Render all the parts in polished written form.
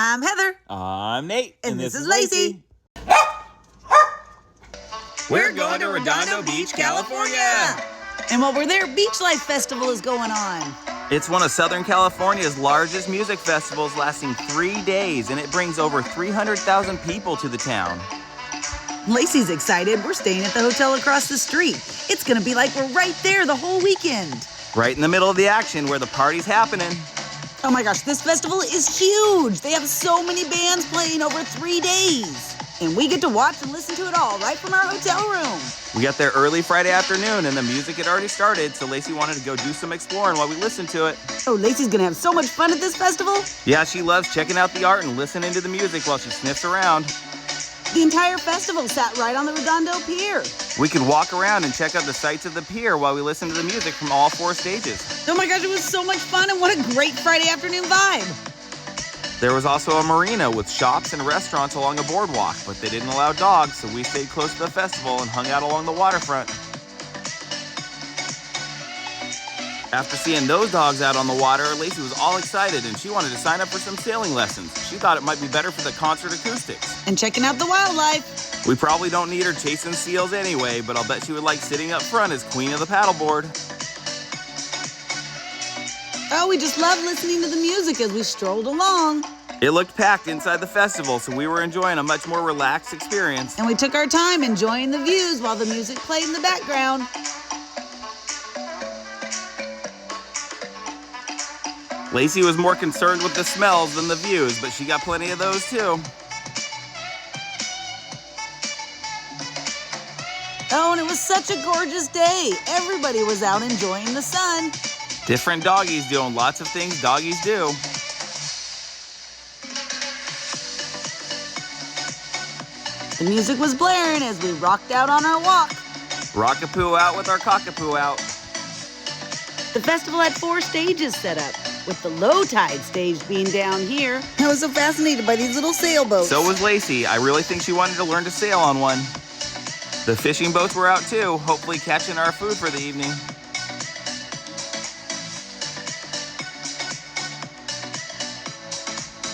I'm Heather. I'm Nate. And this is Lacey. We're going to Redondo Beach, California. And while we're there, Beachlife Festival is going on. It's one of Southern California's largest music festivals, lasting 3 days, and it brings over 300,000 people to the town. Lacey's excited. We're staying at the hotel across the street. It's going to be like we're right there the whole weekend. Right in the middle of the action where the party's happening. Oh my gosh, this festival is huge. They have so many bands playing over 3 days. And we get to watch and listen to it all right from our hotel room. We got there early Friday afternoon and the music had already started, so Lacey wanted to go do some exploring while we listened to it. Oh, Lacey's gonna have so much fun at this festival. Yeah, she loves checking out the art and listening to the music while she sniffs around. The entire festival sat right on the Redondo Pier. We could walk around and check out the sights of the pier while we listened to the music from all 4 stages. Oh my gosh, it was so much fun, and what a great Friday afternoon vibe. There was also a marina with shops and restaurants along a boardwalk, but they didn't allow dogs, so we stayed close to the festival and hung out along the waterfront. After seeing those dogs out on the water, Lacey was all excited and she wanted to sign up for some sailing lessons. She thought it might be better for the concert acoustics. And checking out the wildlife. We probably don't need her chasing seals anyway, but I'll bet she would like sitting up front as queen of the paddleboard. Oh, we just loved listening to the music as we strolled along. It looked packed inside the festival, so we were enjoying a much more relaxed experience. And we took our time enjoying the views while the music played in the background. Lacey was more concerned with the smells than the views, but she got plenty of those too. Oh, and it was such a gorgeous day. Everybody was out enjoying the sun. Different doggies doing lots of things doggies do. The music was blaring as we rocked out on our walk. Rockapoo out with our cockapoo out. The festival had 4 stages set up, with the low tide stage being down here. I was so fascinated by these little sailboats. So was Lacey. I really think she wanted to learn to sail on one. The fishing boats were out too, hopefully catching our food for the evening.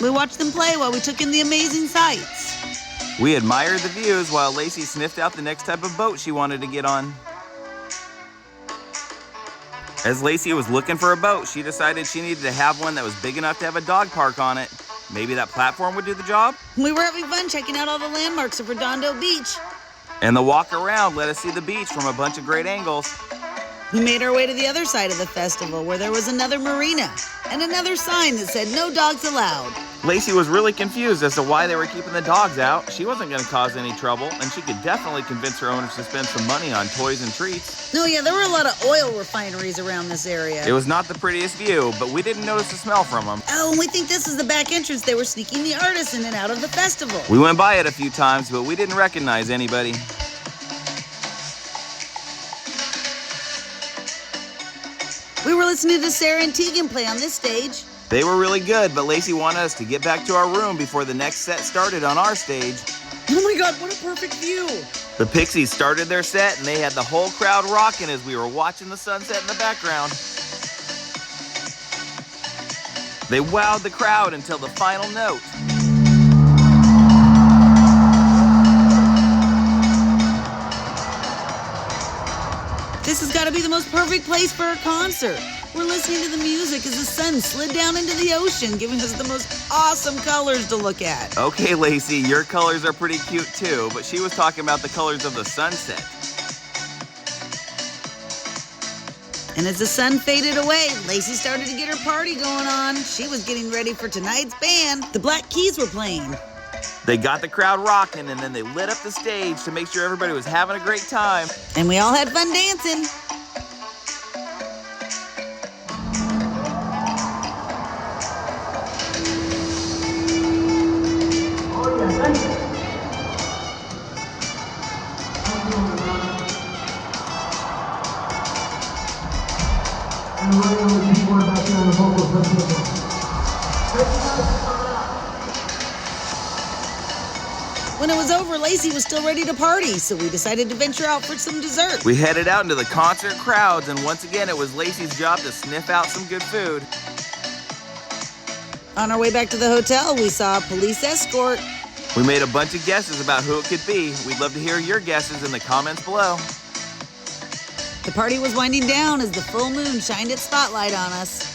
We watched them play while we took in the amazing sights. We admired the views while Lacey sniffed out the next type of boat she wanted to get on. As Lacey was looking for a boat, she decided she needed to have one that was big enough to have a dog park on it. Maybe that platform would do the job? We were having fun checking out all the landmarks of Redondo Beach. And the walk around let us see the beach from a bunch of great angles. We made our way to the other side of the festival where there was another marina and another sign that said no dogs allowed. Lacey was really confused as to why they were keeping the dogs out. She wasn't going to cause any trouble, and she could definitely convince her owners to spend some money on toys and treats. Oh yeah, there were a lot of oil refineries around this area. It was not the prettiest view, but we didn't notice the smell from them. Oh, and we think this is the back entrance. They were sneaking the artists in and out of the festival. We went by it a few times, but we didn't recognize anybody. We were listening to Sarah and Tegan play on this stage. They were really good, but Lacey wanted us to get back to our room before the next set started on our stage. Oh my God, what a perfect view. The Pixies started their set and they had the whole crowd rocking as we were watching the sunset in the background. They wowed the crowd until the final note. This has got to be the most perfect place for a concert. We're listening to the music as the sun slid down into the ocean, giving us the most awesome colors to look at. Okay, Lacey, your colors are pretty cute too, but she was talking about the colors of the sunset. And as the sun faded away, Lacey started to get her party going on. She was getting ready for tonight's band. The Black Keys were playing. They got the crowd rocking and then they lit up the stage to make sure everybody was having a great time. And we all had fun dancing. When it was over, Lacey was still ready to party, so we decided to venture out for some dessert. We headed out into the concert crowds, and once again, it was Lacey's job to sniff out some good food. On our way back to the hotel, we saw a police escort. We made a bunch of guesses about who it could be. We'd love to hear your guesses in the comments below. The party was winding down as the full moon shined its spotlight on us.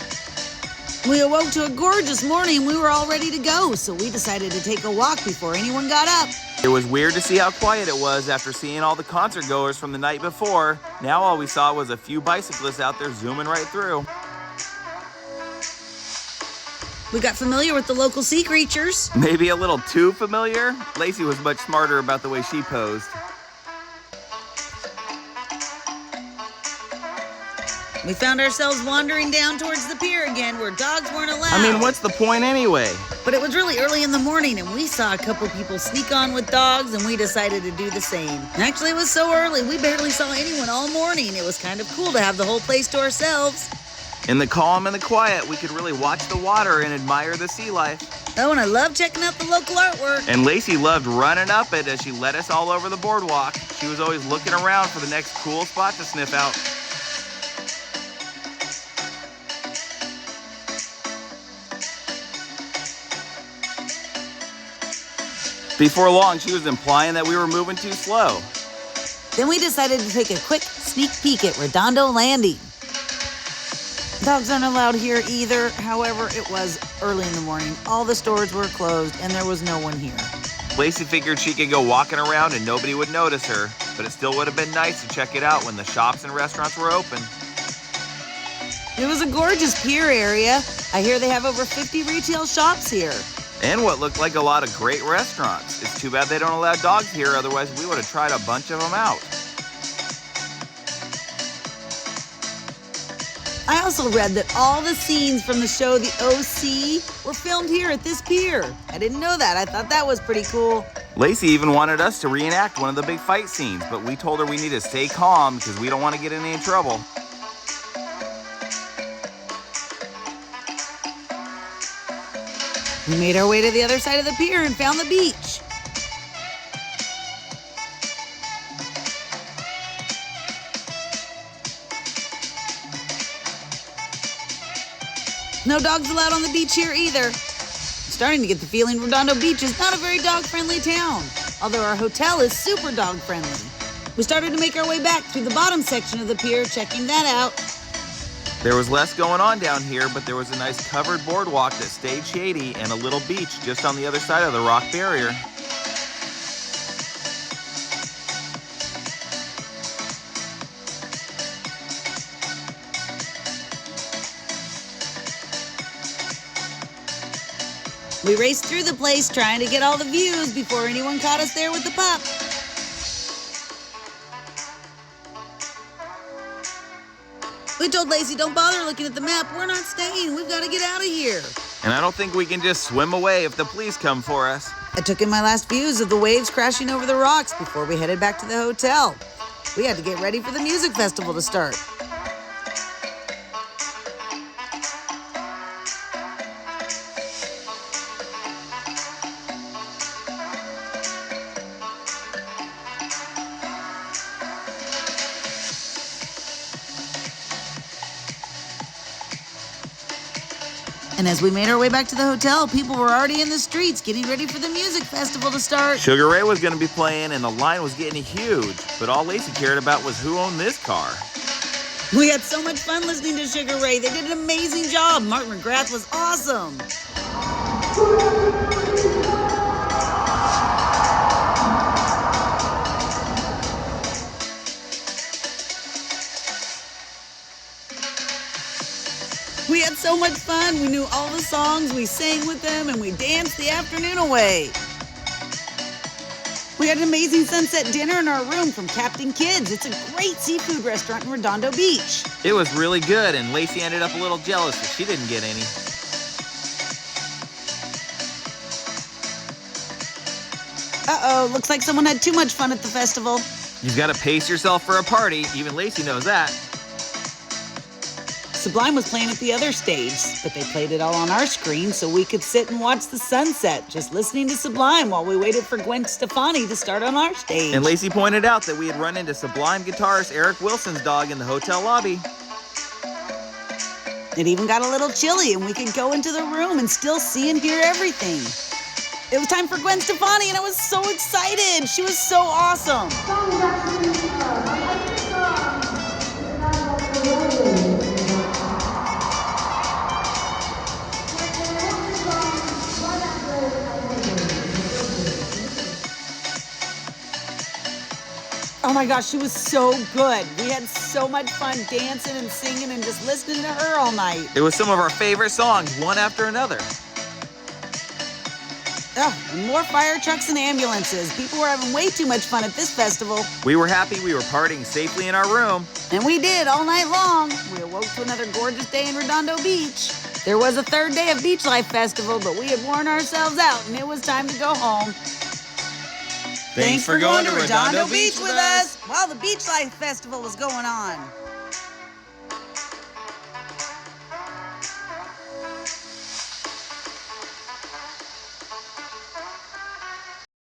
We awoke to a gorgeous morning. We were all ready to go, so we decided to take a walk before anyone got up. It was weird to see how quiet it was after seeing all the concert goers from the night before. Now all we saw was a few bicyclists out there zooming right through. We got familiar with the local sea creatures. Maybe a little too familiar? Lacey was much smarter about the way she posed. We found ourselves wandering down towards the pier again where dogs weren't allowed. I mean, what's the point anyway? But it was really early in the morning and we saw a couple people sneak on with dogs and we decided to do the same. Actually, it was so early, we barely saw anyone all morning. It was kind of cool to have the whole place to ourselves. In the calm and the quiet, we could really watch the water and admire the sea life. Oh, and I love checking out the local artwork. And Lacey loved running up it as she led us all over the boardwalk. She was always looking around for the next cool spot to sniff out. Before long, she was implying that we were moving too slow. Then we decided to take a quick sneak peek at Redondo Landing. Dogs aren't allowed here either. However, it was early in the morning. All the stores were closed and there was no one here. Lacey figured she could go walking around and nobody would notice her, but it still would have been nice to check it out when the shops and restaurants were open. It was a gorgeous pier area. I hear they have over 50 retail shops here. And what looked like a lot of great restaurants. It's too bad they don't allow dogs here, otherwise we would have tried a bunch of them out. I also read that all the scenes from the show The OC were filmed here at this pier. I didn't know that. I thought that was pretty cool. Lacey even wanted us to reenact one of the big fight scenes, but we told her we need to stay calm because we don't want to get in any trouble. We made our way to the other side of the pier and found the beach. No dogs allowed on the beach here either. I'm starting to get the feeling Redondo Beach is not a very dog-friendly town, although our hotel is super dog-friendly. We started to make our way back through the bottom section of the pier, checking that out. There was less going on down here, but there was a nice covered boardwalk that stayed shady and a little beach just on the other side of the rock barrier. We raced through the place trying to get all the views before anyone caught us there with the pup. We told Lacey, don't bother looking at the map. We're not staying. We've got to get out of here. And I don't think we can just swim away if the police come for us. I took in my last views of the waves crashing over the rocks before we headed back to the hotel. We had to get ready for the music festival to start. And as we made our way back to the hotel, people were already in the streets getting ready for the music festival to start. Sugar Ray was going to be playing and the line was getting huge, but all Lacey cared about was who owned this car. We had so much fun listening to Sugar Ray. They did an amazing job. Martin McGrath was awesome. We had so much fun. We knew all the songs, we sang with them, and we danced the afternoon away. We had an amazing sunset dinner in our room from Captain Kidd's. It's a great seafood restaurant in Redondo Beach. It was really good, and Lacey ended up a little jealous that she didn't get any. Uh-oh, looks like someone had too much fun at the festival. You've got to pace yourself for a party. Even Lacey knows that. Sublime was playing at the other stage, but they played it all on our screen so we could sit and watch the sunset, just listening to Sublime while we waited for Gwen Stefani to start on our stage. And Lacey pointed out that we had run into Sublime guitarist Eric Wilson's dog in the hotel lobby. It even got a little chilly and we could go into the room and still see and hear everything. It was time for Gwen Stefani and I was so excited. She was so awesome. Oh my gosh, she was so good. We had so much fun dancing and singing and just listening to her all night. It was some of our favorite songs, one after another. And more fire trucks and ambulances. People were having way too much fun at this festival. We were happy we were partying safely in our room. And we did all night long. We awoke to another gorgeous day in Redondo Beach. There was a third day of Beachlife Festival, but we had worn ourselves out and it was time to go home. Thanks for going to Redondo Beach with us while the Beachlife Festival was going on.